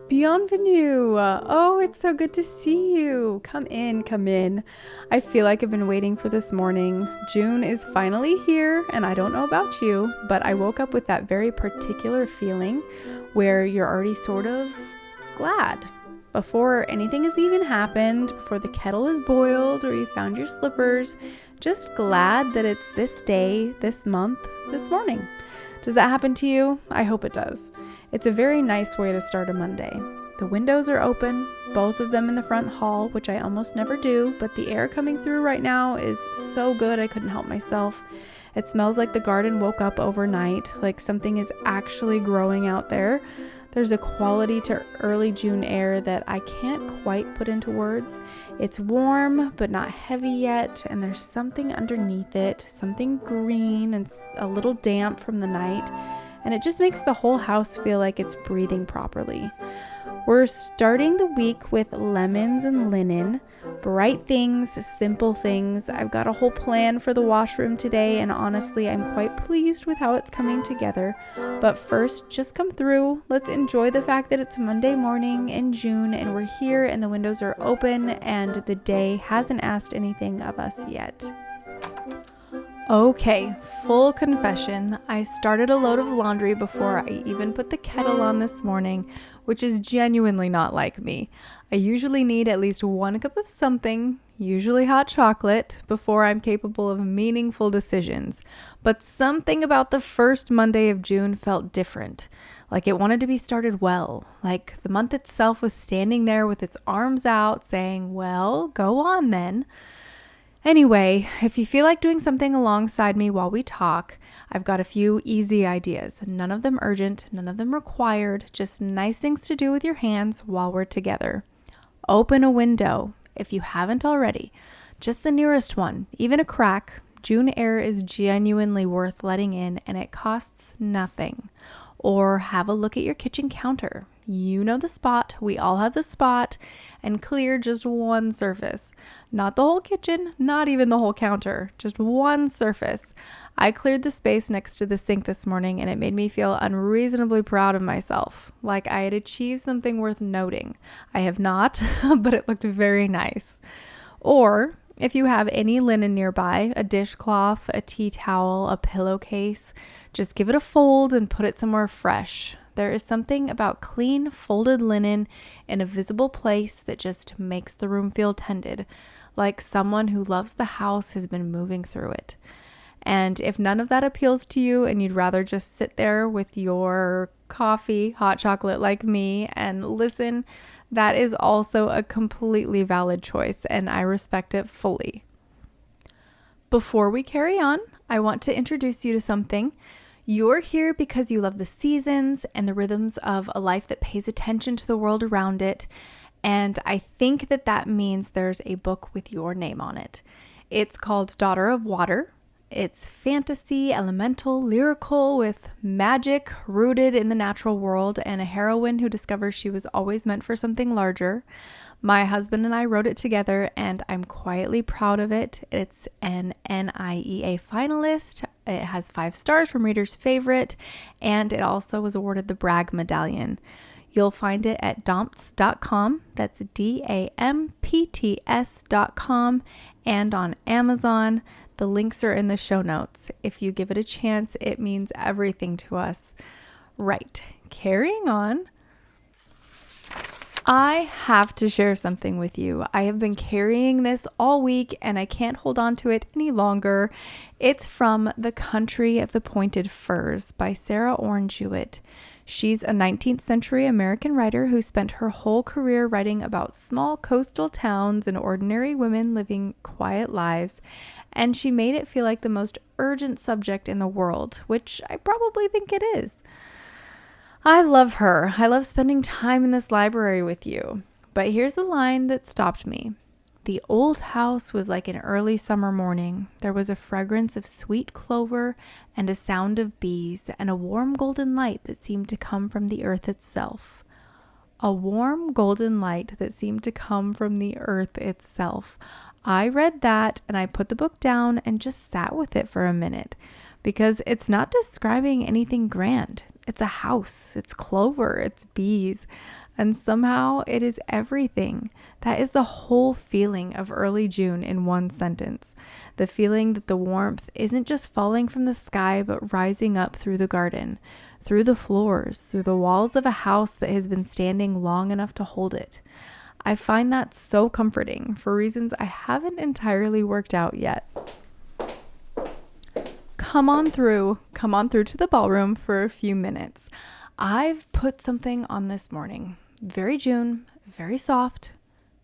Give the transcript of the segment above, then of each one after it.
Bienvenue! Oh, it's so good to see you. Come in, come in. I feel like I've been waiting for this morning. June is finally here, and I don't know about you, but I woke up with that very particular feeling where you're already sort of glad. Before anything has even happened, before the kettle is boiled or you found your slippers, just glad that it's this day, this month, this morning. Does that happen to you? I hope it does. It's a very nice way to start a Monday. The windows are open, both of them in the front hall, which I almost never do, but the air coming through right now is so good I couldn't help myself. It smells like the garden woke up overnight, like something is actually growing out there. There's a quality to early June air that I can't quite put into words. It's warm, but not heavy yet, and there's something underneath it, something green and a little damp from the night, and it just makes the whole house feel like it's breathing properly. We're starting the week with lemons and linen, bright things, simple things. I've got a whole plan for the washroom today, and honestly, I'm quite pleased with how it's coming together. But first, just come through. Let's enjoy the fact that it's Monday morning in June, and we're here, and the windows are open, and the day hasn't asked anything of us yet. Okay, full confession, I started a load of laundry before I even put the kettle on this morning, which is genuinely not like me. I usually need at least 1 cup of something, usually hot chocolate, before I'm capable of meaningful decisions. But something about the first Monday of June felt different, like it wanted to be started well, like the month itself was standing there with its arms out saying, well, go on then. Anyway, if you feel like doing something alongside me while we talk, I've got a few easy ideas. None of them urgent, none of them required, just nice things to do with your hands while we're together. Open a window, if you haven't already. Just the nearest one, even a crack. June air is genuinely worth letting in, and it costs nothing. Or have a look at your kitchen counter. You know the spot, we all have the spot, and clear just one surface. Not the whole kitchen, not even the whole counter, just one surface. I cleared the space next to the sink this morning, and it made me feel unreasonably proud of myself, like I had achieved something worth noting. I have not, but it looked very nice. Or if you have any linen nearby, a dishcloth, a tea towel, a pillowcase, just give it a fold and put it somewhere fresh. There is something about clean, folded linen in a visible place that just makes the room feel tended, like someone who loves the house has been moving through it. And if none of that appeals to you and you'd rather just sit there with your coffee, hot chocolate like me, and listen, that is also a completely valid choice, and I respect it fully. Before we carry on, I want to introduce you to something. You're here because you love the seasons and the rhythms of a life that pays attention to the world around it, and I think that means there's a book with your name on it. It's called Daughter of Water. It's fantasy, elemental, lyrical, with magic rooted in the natural world and a heroine who discovers she was always meant for something larger. My husband and I wrote it together, and I'm quietly proud of it. It's an NIEA finalist. It has 5 stars from Reader's Favorite, and it also was awarded the Bragg Medallion. You'll find it at dampts.com, that's DAMPTS.com, and on Amazon. The links are in the show notes. If you give it a chance, it means everything to us. Right, carrying on. I have to share something with you. I have been carrying this all week and I can't hold on to it any longer. It's from The Country of the Pointed Firs by Sarah Orne Jewett. She's a 19th century American writer who spent her whole career writing about small coastal towns and ordinary women living quiet lives, and she made it feel like the most urgent subject in the world, which I probably think it is. I love her. I love spending time in this library with you. But here's the line that stopped me. The old house was like an early summer morning. There was a fragrance of sweet clover and a sound of bees and a warm golden light that seemed to come from the earth itself. A warm golden light that seemed to come from the earth itself. I read that and I put the book down and just sat with it for a minute, because it's not describing anything grand. It's a house, it's clover, it's bees, and somehow it is everything. That is the whole feeling of early June in one sentence. The feeling that the warmth isn't just falling from the sky, but rising up through the garden, through the floors, through the walls of a house that has been standing long enough to hold it. I find that so comforting for reasons I haven't entirely worked out yet. Come on through to the ballroom for a few minutes. I've put something on this morning. Very June, very soft,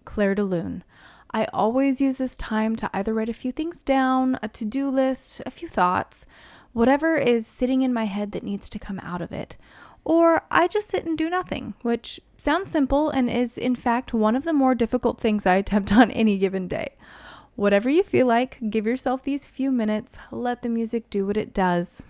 Claire de Lune. I always use this time to either write a few things down, a to-do list, a few thoughts, whatever is sitting in my head that needs to come out of it. Or I just sit and do nothing, which sounds simple and is in fact one of the more difficult things I attempt on any given day. Whatever you feel like, give yourself these few minutes, let the music do what it does.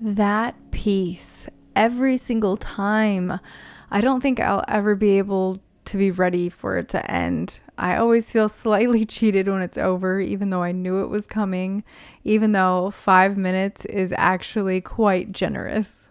That piece every single time. I don't think I'll ever be able to be ready for it to end. I always feel slightly cheated when it's over, even though I knew it was coming, even though 5 minutes is actually quite generous.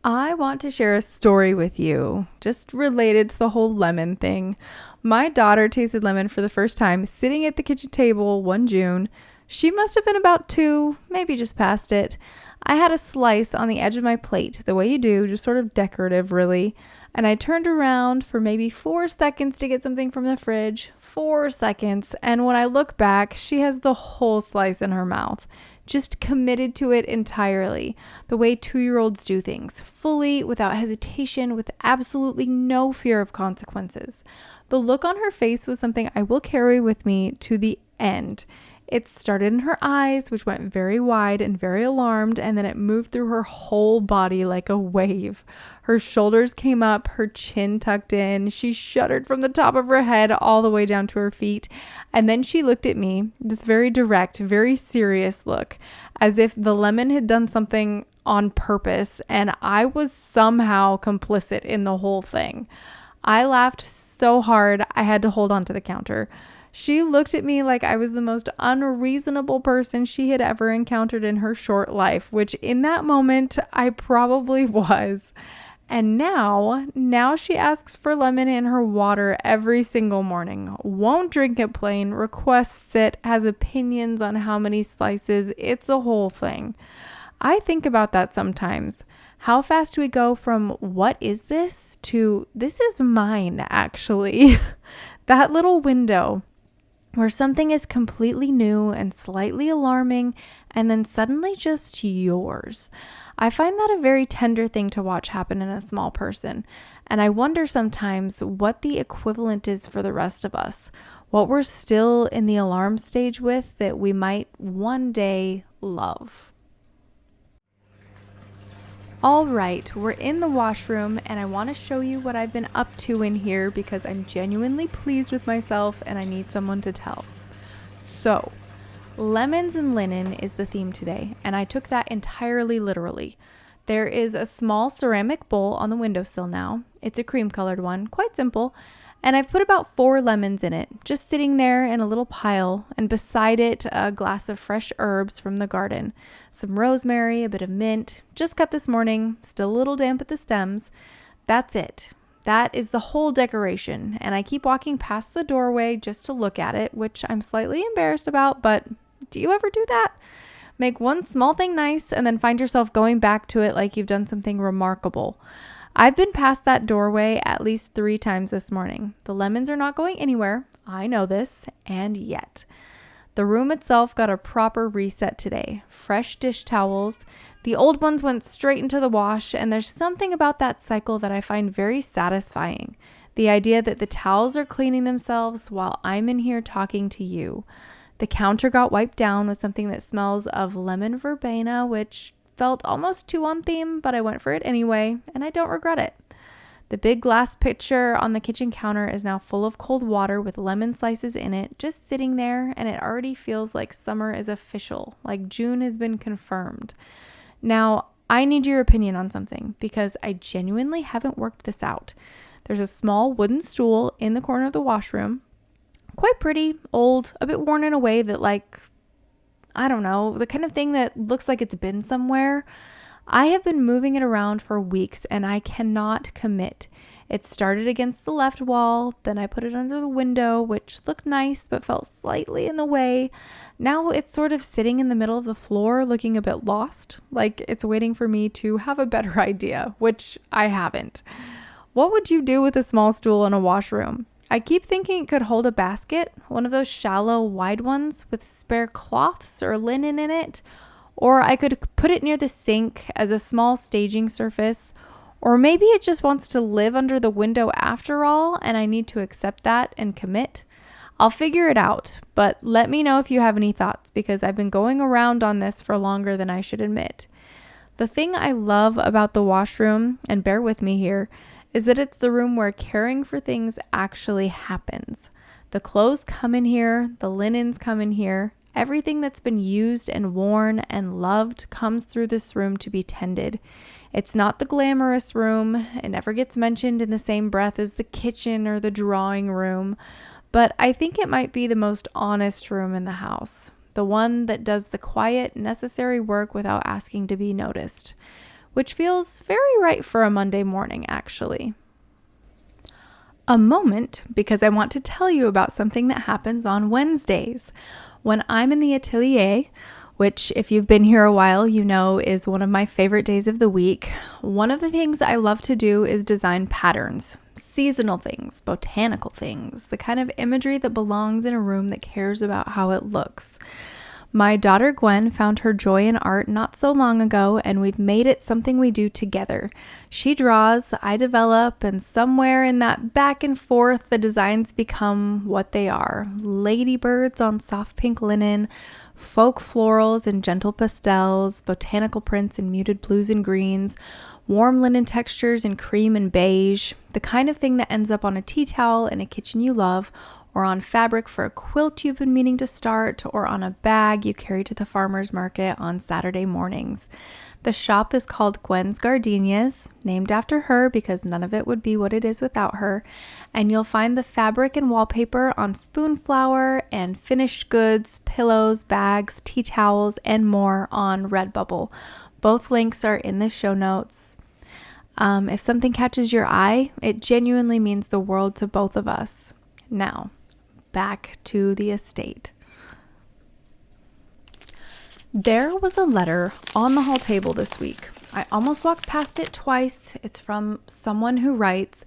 I want to share a story with you, just related to the whole lemon thing. My daughter tasted lemon for the first time sitting at the kitchen table one June. She must have been about 2, maybe just past it. I had a slice on the edge of my plate, the way you do, just sort of decorative, really. And I turned around for maybe 4 seconds to get something from the fridge. 4 seconds. And when I look back, she has the whole slice in her mouth. Just committed to it entirely. The way 2-year-olds do things. Fully, without hesitation, with absolutely no fear of consequences. The look on her face was something I will carry with me to the end. It started in her eyes, which went very wide and very alarmed, and then it moved through her whole body like a wave. Her shoulders came up, her chin tucked in. She shuddered from the top of her head all the way down to her feet. And then she looked at me, this very direct, very serious look, as if the lemon had done something on purpose, and I was somehow complicit in the whole thing. I laughed so hard, I had to hold on to the counter. She looked at me like I was the most unreasonable person she had ever encountered in her short life, which in that moment I probably was. And now she asks for lemon in her water every single morning. Won't drink it plain, requests it, has opinions on how many slices. It's a whole thing. I think about that sometimes. How fast do we go from what is this to this is mine, actually? That little window where something is completely new and slightly alarming and then suddenly just yours. I find that a very tender thing to watch happen in a small person, and I wonder sometimes what the equivalent is for the rest of us, what we're still in the alarm stage with that we might one day love. All right, we're in the washroom and I want to show you what I've been up to in here because I'm genuinely pleased with myself and I need someone to tell. So, lemons and linen is the theme today, and I took that entirely literally. There is a small ceramic bowl on the windowsill now. It's a cream colored one, quite simple. And I've put about 4 lemons in it, just sitting there in a little pile, and beside it, a glass of fresh herbs from the garden. Some rosemary, a bit of mint, just cut this morning, still a little damp at the stems. That's it. That is the whole decoration, and I keep walking past the doorway just to look at it, which I'm slightly embarrassed about, but do you ever do that? Make one small thing nice, and then find yourself going back to it like you've done something remarkable. I've been past that doorway at least 3 times this morning. The lemons are not going anywhere. I know this, and yet. The room itself got a proper reset today. Fresh dish towels. The old ones went straight into the wash, and there's something about that cycle that I find very satisfying. The idea that the towels are cleaning themselves while I'm in here talking to you. The counter got wiped down with something that smells of lemon verbena, which felt almost too on theme, but I went for it anyway, and I don't regret it. The big glass pitcher on the kitchen counter is now full of cold water with lemon slices in it, just sitting there, and it already feels like summer is official, like June has been confirmed. Now, I need your opinion on something, because I genuinely haven't worked this out. There's a small wooden stool in the corner of the washroom, quite pretty, old, a bit worn in a way that I don't know, the kind of thing that looks like it's been somewhere. I have been moving it around for weeks and I cannot commit. It started against the left wall, then I put it under the window, which looked nice but felt slightly in the way. Now it's sort of sitting in the middle of the floor looking a bit lost, like it's waiting for me to have a better idea, which I haven't. What would you do with a small stool in a washroom? I keep thinking it could hold a basket, one of those shallow, wide ones with spare cloths or linen in it. Or I could put it near the sink as a small staging surface. Or maybe it just wants to live under the window after all, and I need to accept that and commit. I'll figure it out, but let me know if you have any thoughts, because I've been going around on this for longer than I should admit. The thing I love about the washroom, and bear with me here, is that it's the room where caring for things actually happens. The clothes come in here, the linens come in here, Everything that's been used and worn and loved comes through this room to be tended. It's not the glamorous room. It never gets mentioned in the same breath as the kitchen or the drawing room. But I think it might be the most honest room in the house. The one that does the quiet, necessary work without asking to be noticed. Which feels very right for a Monday morning, actually. A moment, because I want to tell you about something that happens on Wednesdays. When I'm in the atelier, which if you've been here a while, you know is one of my favorite days of the week, one of the things I love to do is design patterns, seasonal things, botanical things, the kind of imagery that belongs in a room that cares about how it looks. My daughter Gwen found her joy in art not so long ago, and we've made it something we do together. She draws, I develop, and somewhere in that back and forth, the designs become what they are. Ladybirds on soft pink linen, folk florals in gentle pastels, botanical prints in muted blues and greens, warm linen textures in cream and beige, the kind of thing that ends up on a tea towel in a kitchen you love, or on fabric for a quilt you've been meaning to start, or on a bag you carry to the farmer's market on Saturday mornings. The shop is called Gwen's Gardenias, named after her because none of it would be what it is without her, and you'll find the fabric and wallpaper on spoonflower and finished goods, pillows, bags, tea towels, and more on Redbubble. Both links are in the show notes. If something catches your eye, it genuinely means the world to both of us. Now, back to the estate. There was a letter on the hall table this week. I almost walked past it twice. It's from someone who writes,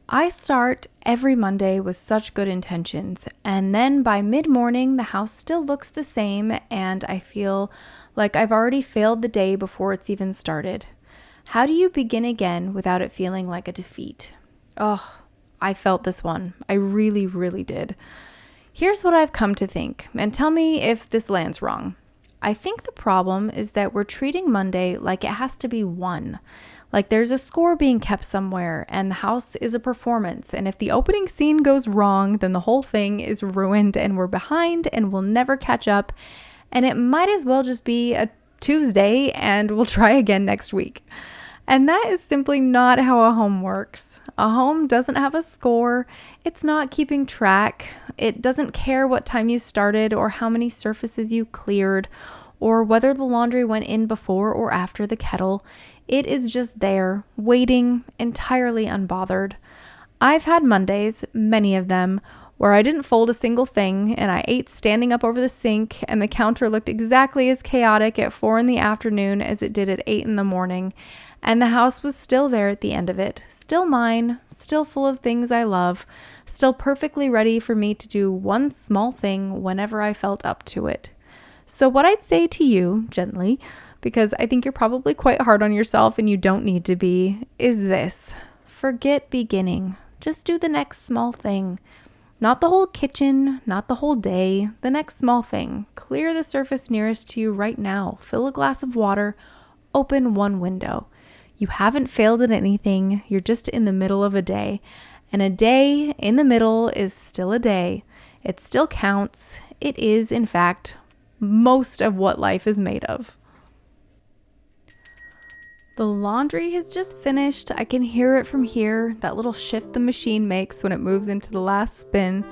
I start every Monday with such good intentions, and then by mid-morning the house still looks the same, and I feel like I've already failed the day before it's even started. How do you begin again without it feeling like a defeat? Oh, I felt this one. I really, really did. Here's what I've come to think, and tell me if this lands wrong. I think the problem is that we're treating Monday like it has to be won. Like there's a score being kept somewhere, and the house is a performance, and if the opening scene goes wrong, then the whole thing is ruined, and we're behind, and we'll never catch up, and it might as well just be a Tuesday, and we'll try again next week. And that is simply not how a home works. A home doesn't have a score. It's not keeping track. It doesn't care what time you started or how many surfaces you cleared or whether the laundry went in before or after the kettle. It is just there, waiting, entirely unbothered. I've had Mondays, many of them, where I didn't fold a single thing and I ate standing up over the sink and the counter looked exactly as chaotic at 4 p.m. as it did at 8 a.m. And the house was still there at the end of it, still mine, still full of things I love, still perfectly ready for me to do one small thing whenever I felt up to it. So what I'd say to you, gently, because I think you're probably quite hard on yourself and you don't need to be, is this. Forget beginning. Just do the next small thing. Not the whole kitchen, not the whole day, the next small thing. Clear the surface nearest to you right now. Fill a glass of water. Open one window. You haven't failed at anything. You're just in the middle of a day. And a day in the middle is still a day. It still counts. It is, in fact, most of what life is made of. The laundry has just finished. I can hear it from here, that little shift the machine makes when it moves into the last spin.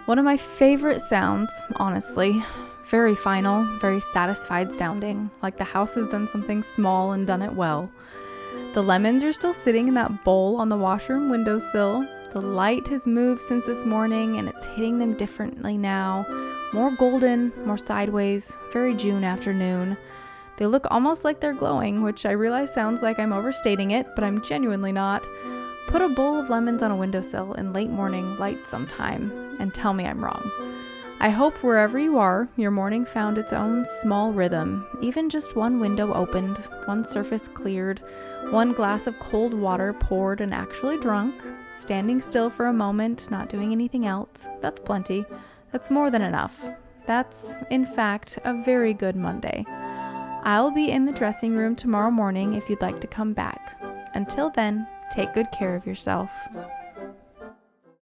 One of my favorite sounds, honestly. Very final, very satisfied sounding, like the house has done something small and done it well. The lemons are still sitting in that bowl on the washroom windowsill. The light has moved since this morning and it's hitting them differently now. More golden, more sideways, very June afternoon. They look almost like they're glowing, which I realize sounds like I'm overstating it, but I'm genuinely not. Put a bowl of lemons on a windowsill in late morning light sometime and tell me I'm wrong. I hope wherever you are, your morning found its own small rhythm, even just one window opened, one surface cleared, one glass of cold water poured and actually drunk, standing still for a moment, not doing anything else. That's plenty. That's more than enough. That's, in fact, a very good Monday. I'll be in the dressing room tomorrow morning if you'd like to come back. Until then, take good care of yourself.